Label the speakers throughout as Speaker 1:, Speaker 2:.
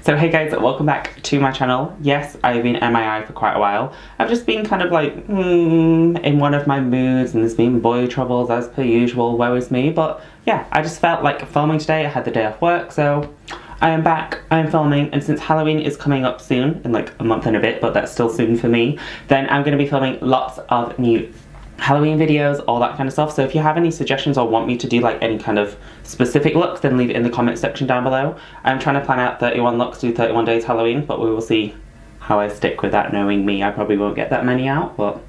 Speaker 1: So hey guys, welcome back to my channel. Yes, I've been MIA for quite a while. I've just been kind of like, in one of my moods, and there's been boy troubles as per usual, woe is me. But yeah, I just felt like filming today. I had the day off work, so I am back, I am filming, and since Halloween is coming up soon, in like a month and a bit, but that's still soon for me, then I'm going to be filming lots of new Halloween videos, all that kind of stuff. So if you have any suggestions or want me to do like any kind of specific looks, then leave it in the comment section down below. I'm trying to plan out 31 looks, do 31 days Halloween, but we will see how I stick with that. Knowing me, I probably won't get that many out, but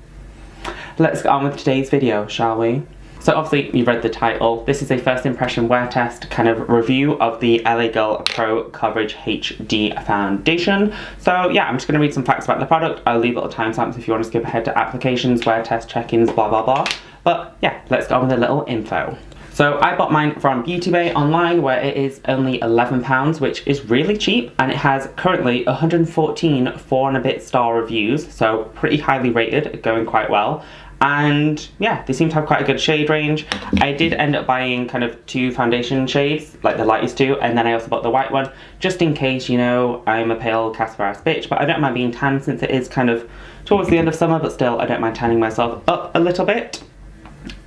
Speaker 1: let's get on with today's video, shall we? So obviously you've read the title. This is a first impression wear test kind of review of the LA Girl Pro Coverage HD Foundation. So yeah, I'm just going to read some facts about the product. I'll leave little timestamps if you want to skip ahead to applications, wear test, check-ins, blah blah blah. But yeah, let's go on with a little info. So I bought mine from Beauty Bay online, where it is only £11, which is really cheap, and it has currently 114 4 and a bit star reviews, so pretty highly rated, going quite well. And yeah, they seem to have quite a good shade range. I did end up buying kind of 2 foundation shades, like the lightest 2, and then I also bought the white one, just in case, you know, I'm a pale Casper ass bitch, but I don't mind being tan since it is kind of towards the end of summer, but still I don't mind tanning myself up a little bit.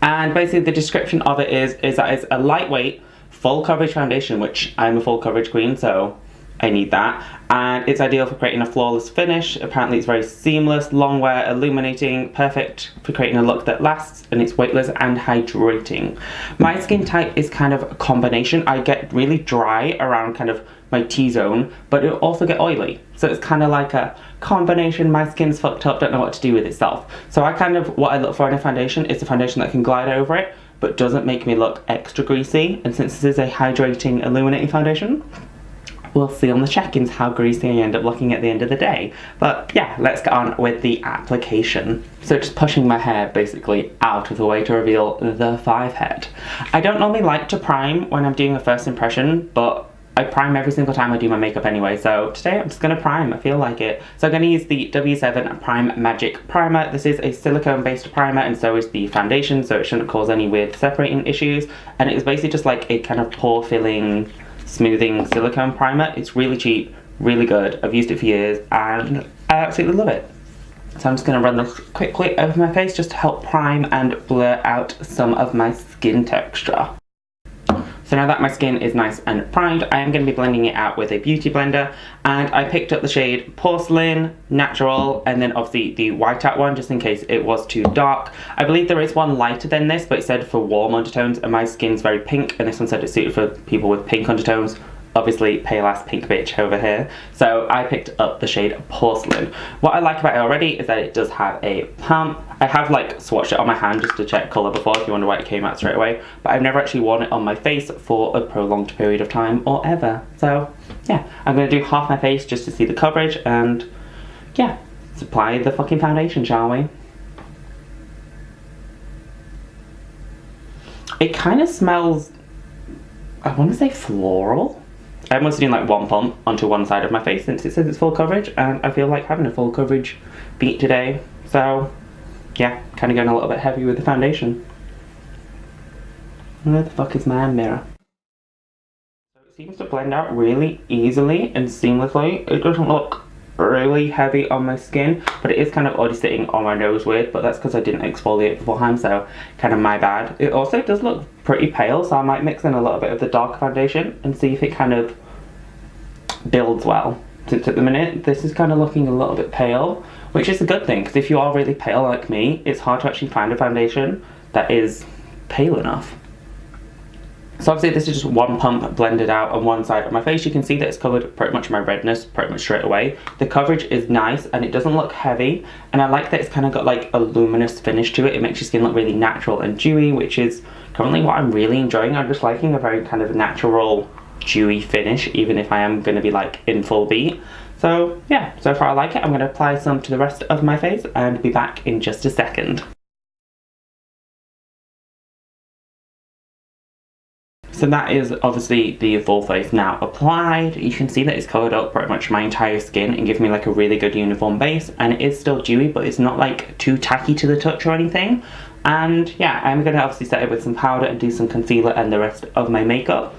Speaker 1: And basically the description of it is that it's a lightweight, full coverage foundation, which I'm a full coverage queen, so I need that. And it's ideal for creating a flawless finish. Apparently it's very seamless, long wear, illuminating, perfect for creating a look that lasts, and it's weightless and hydrating. My skin type is kind of a combination. I get really dry around kind of my T-zone, but it'll also get oily. So it's kind of like a combination. My skin's fucked up, don't know what to do with itself. So what I look for in a foundation is a foundation that can glide over it, but doesn't make me look extra greasy. And since this is a hydrating, illuminating foundation, we'll see on the check-ins how greasy I end up looking at the end of the day. But yeah, let's get on with the application. So just pushing my hair basically out of the way to reveal the 5 head. I don't normally like to prime when I'm doing a first impression, but I prime every single time I do my makeup anyway, so today I'm just going to prime, I feel like it. So I'm going to use the W7 Prime Magic Primer. This is a silicone based primer, and so is the foundation, so it shouldn't cause any weird separating issues. And it's basically just like a kind of pore filling, smoothing silicone primer. It's really cheap, really good. I've used it for years and I absolutely love it. So I'm just going to run this quickly over my face just to help prime and blur out some of my skin texture. So now that my skin is nice and primed, I am going to be blending it out with a beauty blender, and I picked up the shade Porcelain, Natural, and then obviously the whiteout one just in case it was too dark. I believe there is one lighter than this, but it said for warm undertones, and my skin's very pink, and this one said it's suited for people with pink undertones. Obviously pale ass pink bitch over here. So I picked up the shade Porcelain. What I like about it already is that it does have a pump. I have like swatched it on my hand just to check colour before, if you wonder why it came out straight away, but I've never actually worn it on my face for a prolonged period of time or ever. So yeah, I'm going to do half my face just to see the coverage, and yeah, let's apply the fucking foundation, shall we? It kind of smells, I want to say floral. I'm also doing like one pump onto one side of my face since it says it's full coverage, and I feel like having a full coverage beat today. So yeah, kind of going a little bit heavy with the foundation. Where the fuck is my mirror? So it seems to blend out really easily and seamlessly. It doesn't look really heavy on my skin, but it is kind of already sitting on my nose weird, but that's because I didn't exfoliate beforehand, so kind of my bad. It also does look pretty pale, so I might mix in a little bit of the dark foundation and see if it kind of builds well, since at the minute this is kind of looking a little bit pale, which is a good thing, because if you are really pale like me, it's hard to actually find a foundation that is pale enough. So obviously this is just one pump blended out on one side of my face. You can see that it's covered pretty much my redness pretty much straight away. The coverage is nice and it doesn't look heavy, and I like that it's kind of got like a luminous finish to it. It makes your skin look really natural and dewy, which is currently what I'm really enjoying. I'm just liking a very kind of natural dewy finish, even if I am going to be like in full beat. So yeah, so far I like it. I'm going to apply some to the rest of my face and be back in just a second. So that is obviously the full face now applied. You can see that it's covered up pretty much my entire skin and given me like a really good uniform base, and it is still dewy, but it's not like too tacky to the touch or anything. And yeah, I'm going to obviously set it with some powder and do some concealer and the rest of my makeup.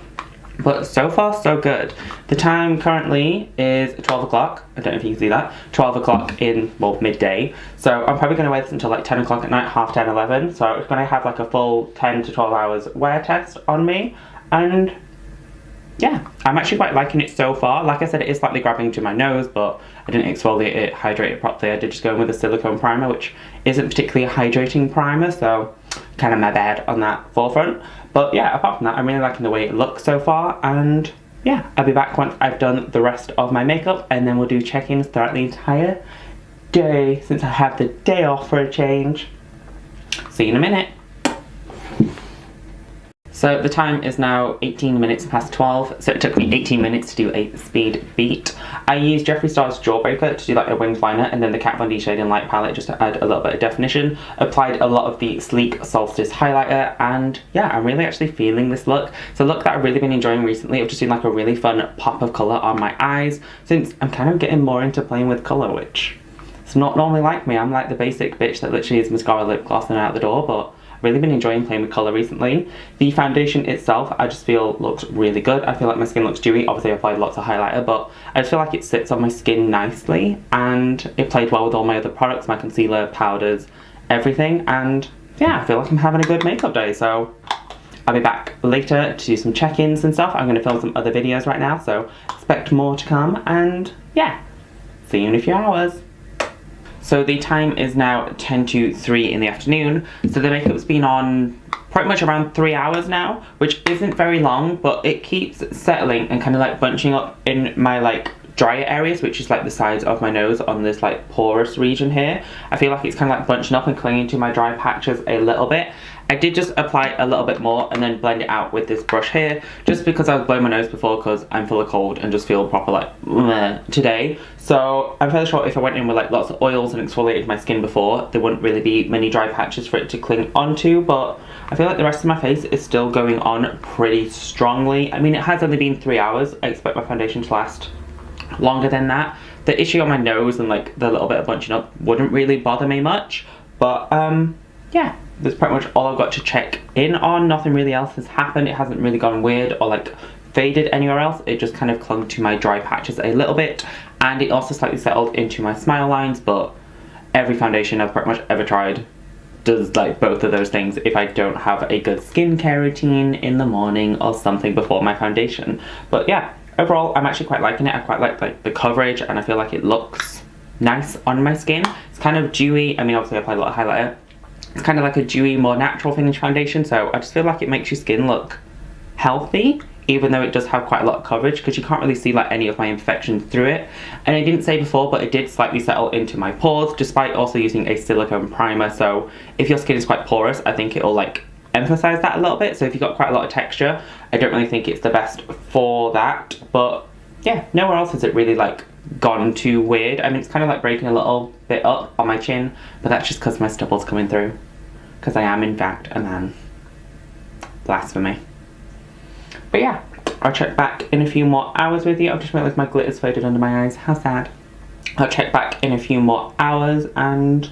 Speaker 1: But so far, so good. The time currently is 12 o'clock. I don't know if you can see that. 12 o'clock in, well, midday. So I'm probably going to wear this until like 10 o'clock at night, half 10, 11. So it's going to have like a full 10 to 12 hours wear test on me. And yeah, I'm actually quite liking it so far. Like I said, it is slightly grabbing to my nose, but I didn't exfoliate it, hydrate it properly. I did just go in with a silicone primer, which isn't particularly a hydrating primer, so kind of my bad on that forefront. But yeah, apart from that, I'm really liking the way it looks so far, and yeah, I'll be back once I've done the rest of my makeup, and then we'll do check-ins throughout the entire day, since I have the day off for a change. See you in a minute. So the time is now 18 minutes past 12, so it took me 18 minutes to do a speed beat. I used Jeffree Star's Jawbreaker to do like a winged liner, and then the Kat Von D Shading Light palette just to add a little bit of definition. Applied a lot of the Sleek Solstice highlighter, and yeah, I'm really actually feeling this look. It's a look that I've really been enjoying recently. I've just doing like a really fun pop of colour on my eyes, since I'm kind of getting more into playing with colour, which is not normally like me. I'm like the basic bitch that literally is mascara, lip gloss and out the door, but really been enjoying playing with colour recently. The foundation itself, I just feel looks really good. I feel like my skin looks dewy. Obviously I applied lots of highlighter, but I just feel like it sits on my skin nicely, and it played well with all my other products, my concealer, powders, everything. And yeah, I feel like I'm having a good makeup day, so I'll be back later to do some check-ins and stuff. I'm going to film some other videos right now, so expect more to come, and yeah, see you in a few hours. So the time is now 10 to 3 in the afternoon, so the makeup's been on pretty much around 3 hours now, which isn't very long, but it keeps settling and kind of like bunching up in my like drier areas, which is like the sides of my nose on this like porous region here. I feel like it's kind of like bunching up and clinging to my dry patches a little bit. I did just apply a little bit more and then blend it out with this brush here, just because I was blowing my nose before because I'm full of cold and just feel proper like meh today. So I'm fairly sure if I went in with like lots of oils and exfoliated my skin before, there wouldn't really be many dry patches for it to cling onto, but I feel like the rest of my face is still going on pretty strongly. I mean, it has only been 3 hours. I expect my foundation to last longer than that. The issue on my nose and like the little bit of bunching up wouldn't really bother me much, but yeah, that's pretty much all I've got to check in on. Nothing really else has happened. It hasn't really gone weird or like faded anywhere else. It just kind of clung to my dry patches a little bit, and it also slightly settled into my smile lines, but every foundation I've pretty much ever tried does like both of those things if I don't have a good skincare routine in the morning or something before my foundation. But yeah, overall I'm actually quite liking it. I quite like the coverage, and I feel like it looks nice on my skin. It's kind of dewy. I mean, obviously I applied a lot of highlighter. It's kind of like a dewy, more natural finish foundation, so I just feel like it makes your skin look healthy, even though it does have quite a lot of coverage, because you can't really see like any of my imperfections through it. And I didn't say before, but it did slightly settle into my pores, despite also using a silicone primer. So if your skin is quite porous, I think it'll like emphasize that a little bit. So if you've got quite a lot of texture, I don't really think it's the best for that. But yeah, nowhere else has it really like gone too weird. I mean, it's kind of like breaking a little bit up on my chin, but that's just because my stubble's coming through, because I am in fact a man. Blasphemy. But yeah, I'll check back in a few more hours with you. I've just realised my glitter's faded under my eyes. How sad. I'll check back in a few more hours and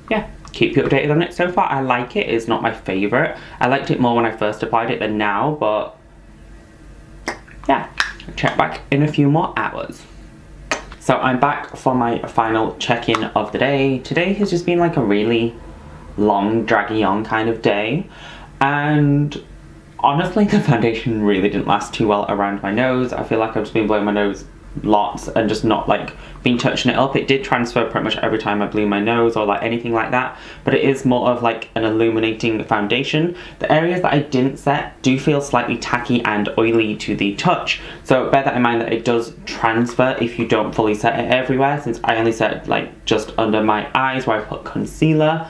Speaker 1: yeah, keep you updated on it. So far I like it. It's not my favourite. I liked it more when I first applied it than now, but yeah, I'll check back in a few more hours. So I'm back for my final check-in of the day. Today has just been like a really long, draggy on kind of day, and honestly the foundation really didn't last too well around my nose. I feel like I've just been blowing my nose lots and just not like been touching it up. It did transfer pretty much every time I blew my nose or like anything like that, but it is more of like an illuminating foundation. The areas that I didn't set do feel slightly tacky and oily to the touch, so bear that in mind that it does transfer if you don't fully set it everywhere, since I only set it like just under my eyes where I put concealer.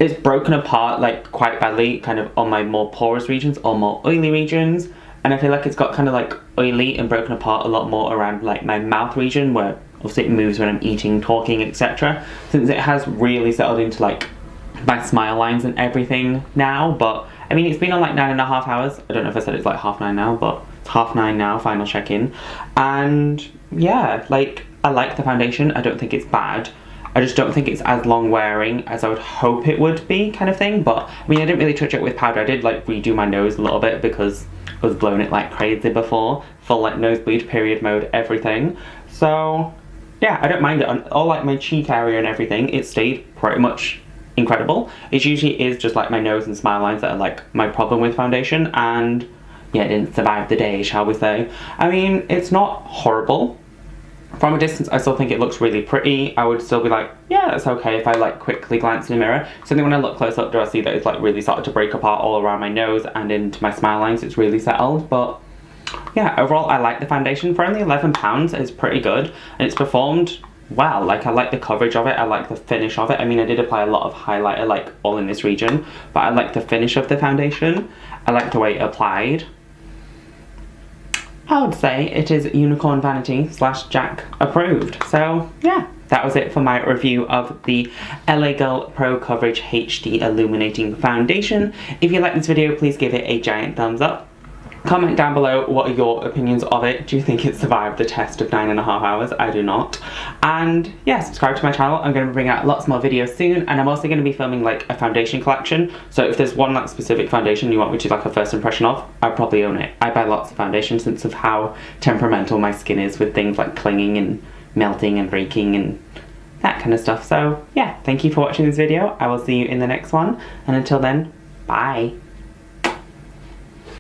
Speaker 1: It's broken apart like quite badly kind of on my more porous regions or more oily regions, and I feel like it's got kind of like oily and broken apart a lot more around like my mouth region, where obviously it moves when I'm eating, talking, etc., since it has really settled into like my smile lines and everything now. But I mean, it's been on like 9.5 hours. I don't know if I said it's like 9:30 now, but it's 9:30 now, final check-in. And yeah, like I like the foundation. I don't think it's bad. I just don't think it's as long wearing as I would hope it would be, kind of thing. But I mean, I didn't really touch it with powder. I did like redo my nose a little bit because was blowing it like crazy before. Full like nosebleed, period mode, everything. So yeah, I don't mind it. On all like my cheek area and everything, it stayed pretty much incredible. It usually is just like my nose and smile lines that are like my problem with foundation, and yeah, it didn't survive the day, shall we say. I mean, it's not horrible. From a distance, I still think it looks really pretty. I would still be like, yeah, that's okay if I like quickly glance in the mirror. So then when I look close up, do I see that it's like really started to break apart all around my nose and into my smile lines. It's really settled. But yeah, overall I like the foundation. For only £11, it's pretty good, and it's performed well. Like, I like the coverage of it, I like the finish of it. I mean, I did apply a lot of highlighter like all in this region, but I like the finish of the foundation. I like the way it applied. I would say it is Unicorn Vanity / Jack approved. So yeah, that was it for my review of the LA Girl Pro Coverage HD Illuminating Foundation. If you like this video, please give it a giant thumbs up. Comment down below what are your opinions of it. Do you think it survived the test of 9.5 hours? I do not. And yeah, subscribe to my channel. I'm going to bring out lots more videos soon, and I'm also going to be filming like a foundation collection. So if there's one like specific foundation you want me to like a first impression of, I'll probably own it. I buy lots of foundation since of how temperamental my skin is with things like clinging and melting and breaking and that kind of stuff. So yeah, thank you for watching this video. I will see you in the next one, and until then, bye.